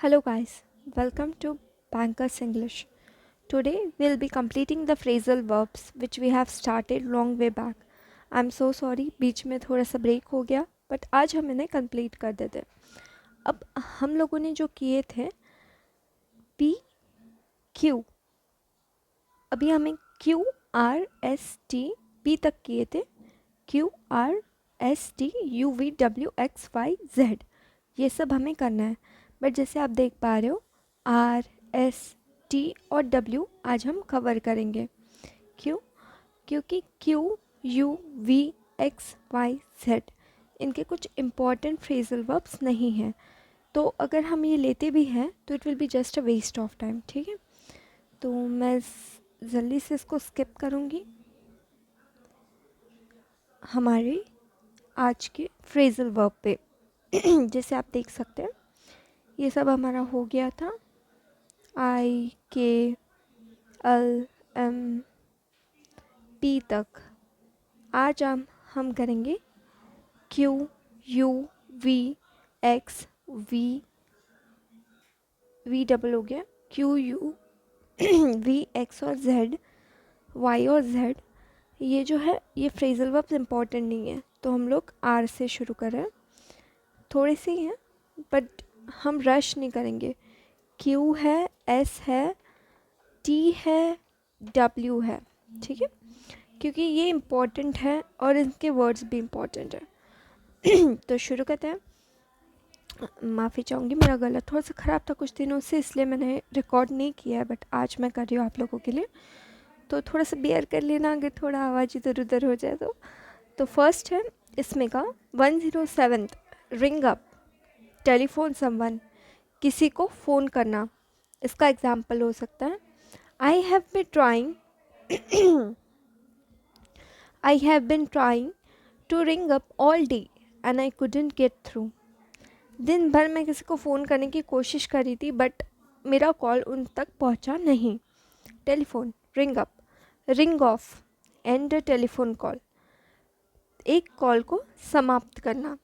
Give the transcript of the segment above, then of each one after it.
Hello guys, welcome to Bankers English. Today we'll be completing the phrasal verbs which we have started long way back. I'm so sorry बीच में थोड़ा सा break हो गया but आज हम इन्हें complete कर देते हैं. अब हम लोगों ने जो किए थे पी क्यू, अभी हमें Q R S T P तक किए थे. Q R S T U V W X Y Z, ये सब हमें करना है. बट जैसे आप देख पा रहे हो आर एस टी और डब्ल्यू आज हम कवर करेंगे. क्यों? क्योंकि Q U V X Y Z इनके कुछ इम्पॉर्टेंट फ्रेजल वर्ब्स नहीं हैं. तो अगर हम ये लेते भी हैं तो it will be just a waste of time. ठीक है, तो मैं जल्दी से इसको स्किप करूँगी. हमारे आज के फ्रेजल वर्ब पे जैसे आप देख सकते हैं ये सब हमारा हो गया था. आई के एल एम पी तक. आज हम करेंगे Q U V X V V double हो गया क्यू यू वी एक्स और जेड वाई और जेड. ये जो है ये फ्रेजल वर्ब्स इम्पॉर्टेंट नहीं है तो हम लोग आर से शुरू कर रहे हैं. थोड़े से ही हैं बट हम रश नहीं करेंगे. क्यू है, एस है, टी है, डब्ल्यू है. ठीक है, क्योंकि ये इम्पॉर्टेंट है और इनके वर्ड्स भी इम्पॉर्टेंट है. तो शुरू करते हैं. माफ़ी चाहूँगी, मेरा गला थोड़ा सा ख़राब था कुछ दिनों से इसलिए मैंने रिकॉर्ड नहीं किया है बट आज मैं कर रही हूँ आप लोगों के लिए. तो थोड़ा सा बेयर कर लेना अगर थोड़ा आवाज़ इधर उधर हो जाए तो फर्स्ट है इसमें का 107 रिंग अप, टेलीफोन समवन, किसी को फ़ोन करना. इसका एग्जाम्पल हो सकता है I have been trying I have been trying to ring up all day and I couldn't get through. दिन भर मैं किसी को फ़ोन करने की कोशिश कर रही थी बट मेरा कॉल उन तक पहुंचा नहीं. Telephone, ring up, ring off, and telephone call, एक कॉल को समाप्त करना.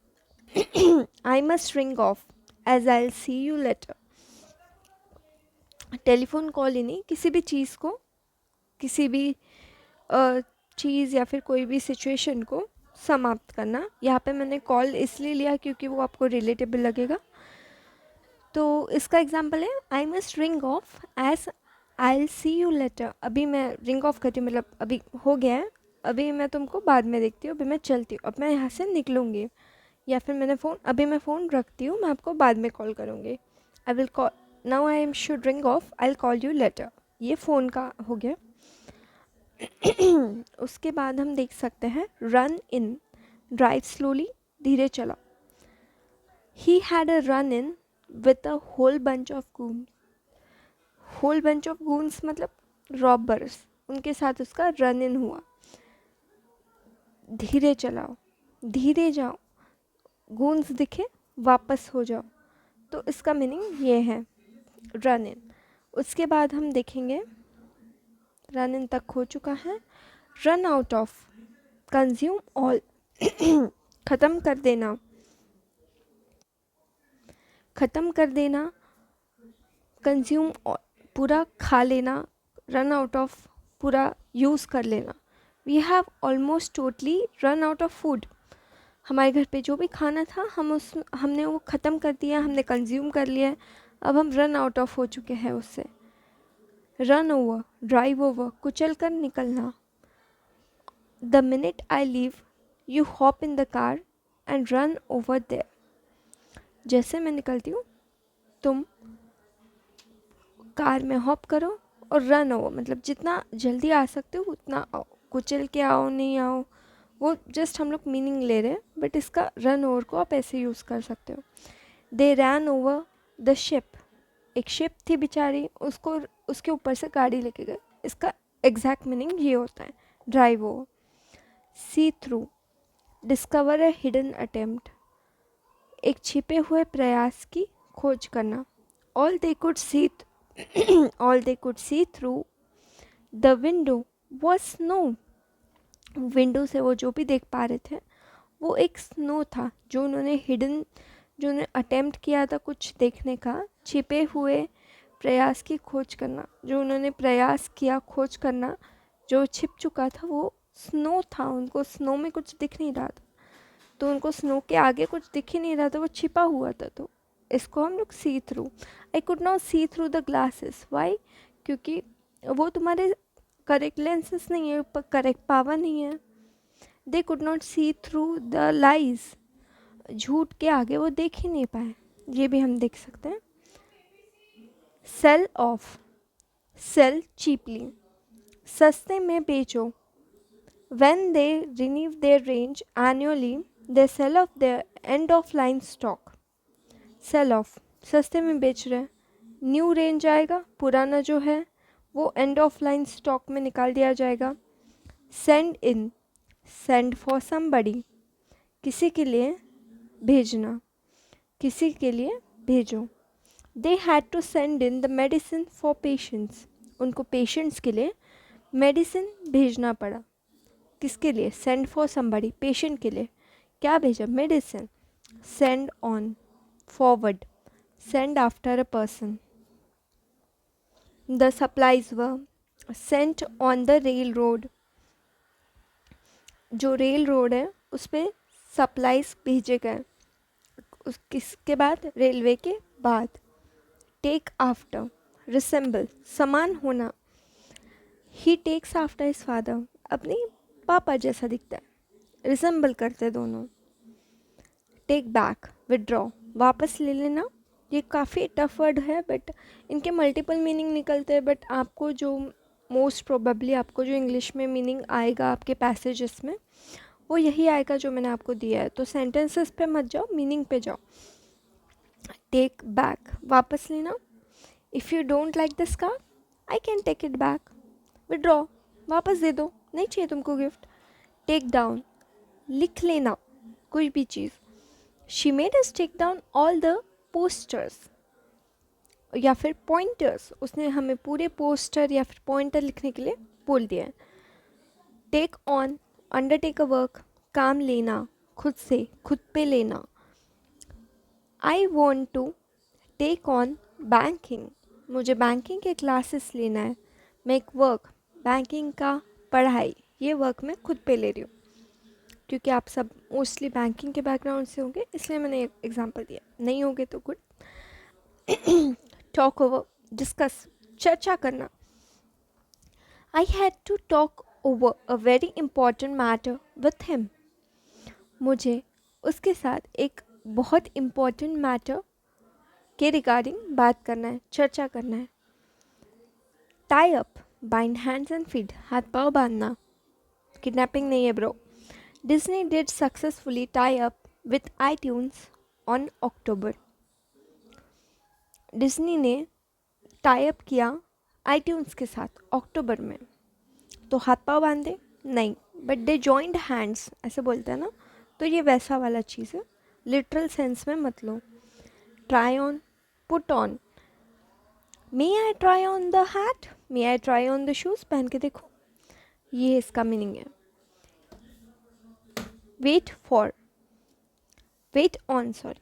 I must ring off as I will see you later. Telephone call ही नहीं, किसी भी चीज़ को, किसी भी चीज़ या फिर कोई भी सिचुएशन को समाप्त करना. यहाँ पे मैंने कॉल इसलिए लिया क्योंकि वो आपको रिलेटेबल लगेगा. तो इसका एग्जांपल है I must ring off as I will see you later. अभी मैं रिंग ऑफ करती हूँ, मतलब अभी हो गया है, अभी मैं तुमको बाद में देखती हूँ, अभी मैं चलती हूँ, अब मैं यहाँ से निकलूँगी. या फिर अभी मैं फ़ोन रखती हूँ, मैं आपको बाद में कॉल करूँगी. I will call now, I am should ring of, I will call you later. ये फ़ोन का हो गया. उसके बाद हम देख सकते हैं रन इन, ड्राइव स्लोली, धीरे चला. He had a run in with a whole bunch of goons. Whole bunch of goons मतलब रॉबर्स, उनके साथ उसका रन इन हुआ. धीरे चलाओ, धीरे जाओ, गून्स दिखे वापस हो जाओ. तो इसका मीनिंग ये है रन इन. उसके बाद हम देखेंगे रन इन तक हो चुका है. Run out of, consume all, ख़त्म कर देना, ख़त्म कर देना, कंज्यूम ऑल, पूरा खा लेना, रन आउट ऑफ, पूरा यूज़ कर लेना. We have almost totally run out of food. हमारे घर पे जो भी खाना था हमने वो ख़त्म कर दिया, हमने कंज्यूम कर लिया. अब हम रन आउट ऑफ हो चुके हैं उससे. रन ओवर, ड्राइव ओवर, कुचल कर निकलना. The minute I leave you hop in the car and run over there. जैसे मैं निकलती हूँ तुम कार में हॉप करो और रन ओवर, मतलब जितना जल्दी आ सकते हो उतना आओ. कुचल के आओ नहीं आओ वो जस्ट हम लोग मीनिंग ले रहे हैं बट इसका रन ओवर को आप ऐसे यूज़ कर सकते हो. दे रैन ओवर द शिप. एक शिप थी बेचारी, उसको उसके ऊपर से गाड़ी लेके गए. इसका एग्जैक्ट मीनिंग ये होता है drive over. See through, discover a hidden attempt, एक छिपे हुए प्रयास की खोज करना. All they could see all they could see through the window was snow. Window से वो जो भी देख पा रहे थे वो एक स्नो था जो उन्होंने हिडन जिन्होंने अटेम्प्ट किया था कुछ देखने का, छिपे हुए प्रयास की खोज करना, जो उन्होंने प्रयास किया खोज करना, जो छिप चुका था वो स्नो था, उनको स्नो में कुछ दिख नहीं रहा था, तो उनको स्नो के आगे कुछ दिख ही नहीं रहा था, वो छिपा हुआ था, तो इसको हम लोग see through. I could not see through the glasses, why? क्योंकि वो तुम्हारे करेक्ट लेंसेस नहीं है, करेक्ट पावर नहीं है। They could not see through the lies, झूठ के आगे वो देख ही नहीं पाए, ये भी हम देख सकते हैं। सेल ऑफ, सेल चीपली, सस्ते में बेचो। When they renew their range annually, they sell off their end of line stock. Sell off, सस्ते में बेच रहे हैं, न्यू रेंज आएगा, पुराना जो है वो एंड ऑफ लाइन स्टॉक में निकाल दिया जाएगा। Send in, send for somebody, किसी के लिए भेजना, किसी के लिए भेजो। They had to send in the medicine for patients, उनको पेशेंट्स के लिए मेडिसिन भेजना पड़ा। किसके लिए? सेंड फॉर समबडी, पेशेंट के लिए क्या भेजा? Medicine. Send on, forward, send after a person. The supplies were sent on the rail road, जो रेल रोड है उस पर सप्लाईज भेजे गए, उस किसके बाद? रेलवे के बाद। टेक आफ्टर, रिसेंबल, समान होना। ही टेक्स आफ्टर हिज फादर, अपने पापा जैसा दिखता है, रिसेंबल करते दोनों। टेक बैक, विड्रॉ, वापस ले लेना। ये काफ़ी टफ वर्ड है बट इनके मल्टीपल मीनिंग निकलते हैं, बट आपको जो मोस्ट प्रोबेबली आपको जो इंग्लिश में मीनिंग आएगा आपके पैसेजेस में वो यही आएगा जो मैंने आपको दिया है। तो सेंटेंसेस पे मत जाओ, मीनिंग पे जाओ। टेक बैक, वापस लेना। If you don't like this car I can take it back. Withdraw, वापस दे दो, नहीं चाहिए तुमको गिफ्ट। टेक डाउन, लिख लेना कोई भी चीज़। She made us take down all the posters, या फिर पॉइंटर्स, उसने हमें पूरे पोस्टर या फिर पॉइंटर लिखने के लिए बोल दिया है। Take on, undertake a work, काम लेना, खुद से, खुद पे लेना। I want to take on banking, मुझे बैंकिंग के क्लासेस लेना है। मेक वर्क, बैंकिंग का पढ़ाई, ये वर्क मैं खुद पे ले रही हूँ, क्योंकि आप सब मोस्टली बैंकिंग के बैकग्राउंड से होंगे इसलिए मैंने एक एग्जांपल दिया, नहीं होंगे तो गुड। टॉक ओवर, डिस्कस, चर्चा करना। I had to talk over a very important matter with him, मुझे उसके साथ एक बहुत इम्पॉर्टेंट मैटर के रिगार्डिंग बात करना है, चर्चा करना है। Tie up, bind hands and feet, हाथ पाँव बांधना, किडनैपिंग नहीं है bro. Disney did successfully tie up with iTunes on October. Disney ने टाई अप किया iTunes के साथ अक्टूबर में, तो हाथ पाँव बांधे नहीं, बट दे जॉइंड हैंड्स ऐसे बोलते हैं ना, तो ये वैसा वाला चीज़ है, लिटरल सेंस में मत लो। Try on, put on, may I try on the hat, may I try on the shoes, पहन के देखो, ये इसका मीनिंग है। Wait for, wait on sorry,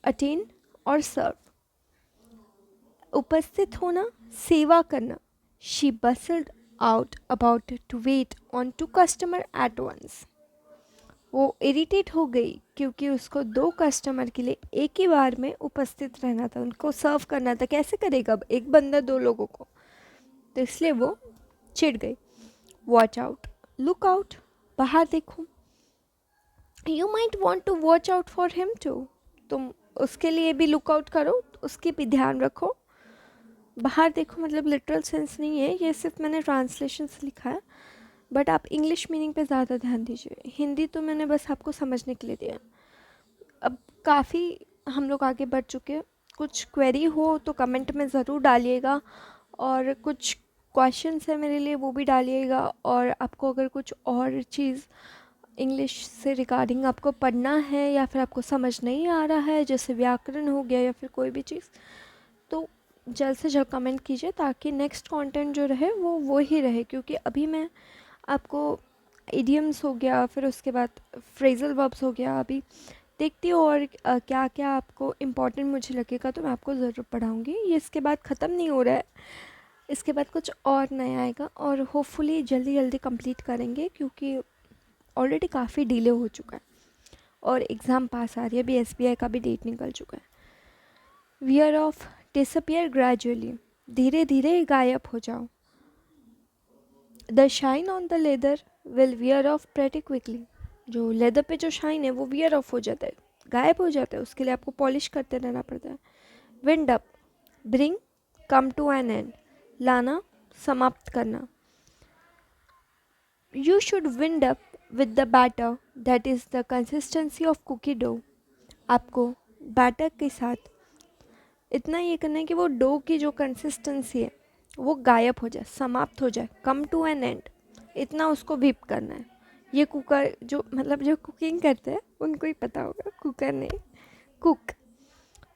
attend और सर्व, उपस्थित होना, सेवा करना। She bustled out about to wait on to customer at once, वो इरिटेट हो गई क्योंकि उसको 2 कस्टमर के लिए एक ही बार में उपस्थित रहना था, उनको सर्व करना था, कैसे करेगा अब एक बंदा 2 लोगों को, तो इसलिए वो चिढ़ गई। वॉच आउट, लुक आउट, बाहर देखो। You might want to watch out for him too, तुम उसके लिए भी लुक आउट करो, उसकी भी ध्यान रखो। बाहर देखो मतलब लिटरल सेंस नहीं है, ये सिर्फ मैंने ट्रांसलेशन से लिखा है, बट आप इंग्लिश मीनिंग पे ज़्यादा ध्यान दीजिए, हिंदी तो मैंने बस आपको समझने के लिए दिया। अब काफ़ी हम लोग आगे बढ़ चुके हैं, कुछ क्वेरी हो तो कमेंट में ज़रूर डालिएगा, और कुछ क्वेश्चंस है मेरे लिए वो भी डालिएगा, और आपको अगर कुछ और चीज़ इंग्लिश से रिगार्डिंग आपको पढ़ना है या फिर आपको समझ नहीं आ रहा है, जैसे व्याकरण हो गया या फिर कोई भी चीज़, तो जल्द से जल्द कमेंट कीजिए ताकि नेक्स्ट कंटेंट जो रहे वो ही रहे, क्योंकि अभी मैं आपको इडियम्स हो गया, फिर उसके बाद फ्रेजल वर्ब्स हो गया, अभी देखती हूँ और क्या क्या आपको इम्पोर्टेंट मुझे लगेगा तो मैं आपको ज़रूर पढ़ाऊँगी। ये इसके बाद ख़त्म नहीं हो रहा है, इसके बाद कुछ और नया आएगा और होपफुली जल्दी जल्दी कंप्लीट करेंगे, क्योंकि ऑलरेडी काफ़ी डिले हो चुका है और एग्ज़ाम पास आ रही है। अभी एसबीआई का भी डेट निकल चुका है। वियर ऑफ डिसअपियर ग्रेजुअली, धीरे धीरे गायब हो जाओ। The shine on the leather will wear off pretty quickly, जो लेदर पे जो शाइन है वो वियर ऑफ हो जाता है, गायब हो जाता है, उसके लिए आपको पॉलिश करते रहना पड़ता है। Wind up, bring, come to an end, लाना, समाप्त करना। You should wind up with the batter that is the consistency of cookie dough, आपको बैटर के साथ इतना ये करना है कि वो डो की जो कंसिस्टेंसी है वो गायब हो जाए, समाप्त हो जाए, कम टू एन एंड, इतना उसको व्हिप करना है। ये कुकर जो मतलब जो कुकिंग करते हैं उनको ही पता होगा, कुकर नहीं, cook.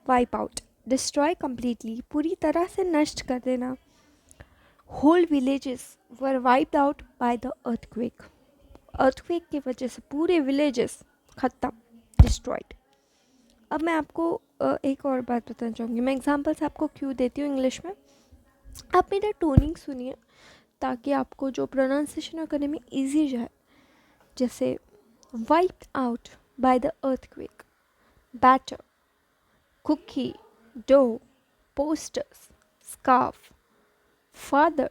Wipe out, destroy completely, पूरी तरह से नष्ट कर देना। Whole villages were wiped out by the earthquake, earthquake की वजह से पूरे विलेजेस खत्म, डिस्ट्रॉयड। अब मैं आपको एक और बात बताना चाहूँगी। मैं एग्जांपल्स आपको क्यों देती हूँ इंग्लिश में, आप मेरा टोनिंग सुनिए ताकि आपको जो प्रोनाउंसिएशन करने में ईजी जाए। जैसे wiped out by the earthquake, batter, cookie, dough, posters, scarf, father,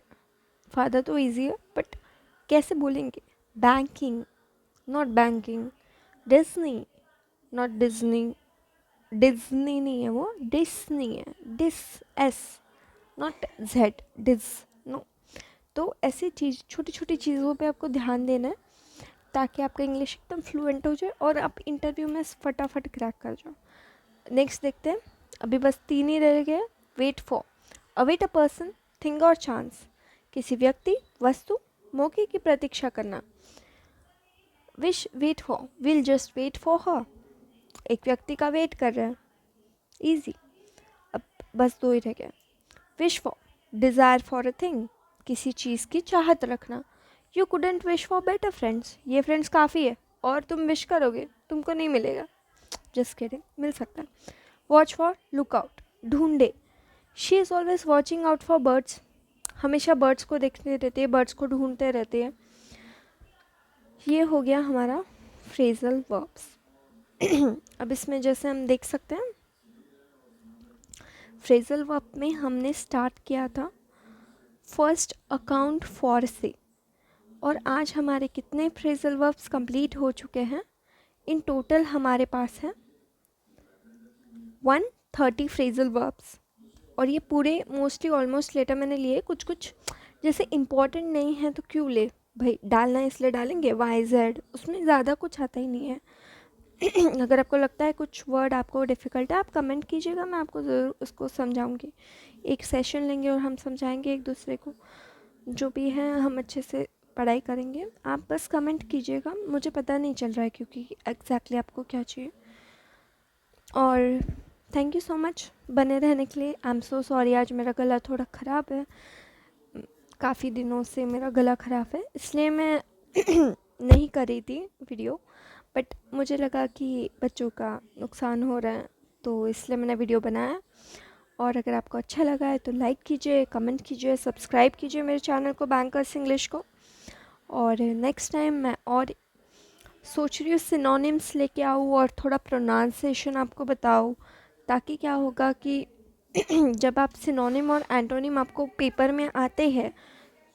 father तो ईजी है बट कैसे बोलेंगे, banking, not banking, Disney, not Disney, Disney नहीं है वो, डिस्नी है, dis, S, not Z, diz, no. तो ऐसी चीज़, छोटी छोटी चीज़ों पे आपको ध्यान देना है ताकि आपका इंग्लिश एकदम फ्लुएंट हो जाए और आप इंटरव्यू में फटाफट क्रैक कर जाओ। नेक्स्ट देखते हैं, अभी बस 3 ही रह गए। Wait for, await a person, thing और चांस, किसी व्यक्ति, वस्तु, मौके की प्रतीक्षा करना। Wish, wait for, will just wait for her, एक व्यक्ति का वेट कर रहे हैं, ईजी। अब बस 2 ही रह गए। Wish for, desire for a thing, किसी चीज़ की चाहत रखना। You couldn't wish for better friends, ये फ्रेंड्स काफ़ी है और तुम विश करोगे तुमको नहीं मिलेगा, जस्ट किडिंग, मिल सकता है। वॉच फॉर, लुक आउट, ढूंढे। She is always watching out for birds, हमेशा बर्ड्स को देखते रहती है, बर्ड्स को ढूंढते रहती है। ये हो गया हमारा फ्रेजल वर्ब्स। अब इसमें जैसे हम देख सकते हैं, फ्रेजल वर्ब में हमने स्टार्ट किया था फर्स्ट अकाउंट फॉर से, और आज हमारे कितने फ्रेजल वर्ब्स कंप्लीट हो चुके हैं। इन टोटल हमारे पास है 130 फ्रेजल वर्ब्स, और ये पूरे मोस्टली ऑलमोस्ट लेटर मैंने लिए। कुछ कुछ जैसे इम्पॉर्टेंट नहीं है तो क्यों ले भाई, डालना है इसलिए डालेंगे, वाई जेड, उसमें ज़्यादा कुछ आता ही नहीं है। अगर आपको लगता है कुछ वर्ड आपको डिफ़िकल्ट है, आप कमेंट कीजिएगा, मैं आपको ज़रूर उसको समझाऊंगी। एक सेशन लेंगे और हम समझाएंगे एक दूसरे को, जो भी है हम अच्छे से पढ़ाई करेंगे। आप बस कमेंट कीजिएगा, मुझे पता नहीं चल रहा है क्योंकि एग्जैक्टली आपको क्या चाहिए। और थैंक यू सो मच बने रहने के लिए। आई एम सो सॉरी, आज मेरा गला थोड़ा ख़राब है, काफ़ी दिनों से मेरा गला ख़राब है, इसलिए मैं नहीं कर रही थी वीडियो, बट मुझे लगा कि बच्चों का नुकसान हो रहा है तो इसलिए मैंने वीडियो बनाया। और अगर आपको अच्छा लगा है तो लाइक कीजिए, कमेंट कीजिए, सब्सक्राइब कीजिए मेरे चैनल को, बैंकर्स इंग्लिश को। और नेक्स्ट टाइम मैं और सोच रही हूँ सिनोनिम्स लेके आऊँ और थोड़ा प्रोनाउंसिएशन आपको बताऊँ, ताकि क्या होगा कि जब आप सिनोनिम और एंटोनिम आपको पेपर में आते हैं,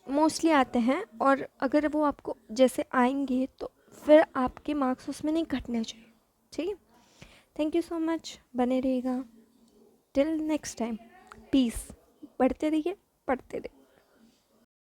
मोस्टली आते हैं, और अगर वो आपको जैसे आएंगे तो फिर आपके मार्क्स उसमें नहीं घटने चाहिए। ठीक है, थैंक यू सो मच, बने रहिएगा। Till next time, peace. बढ़ते रहिए, पढ़ते रहिए।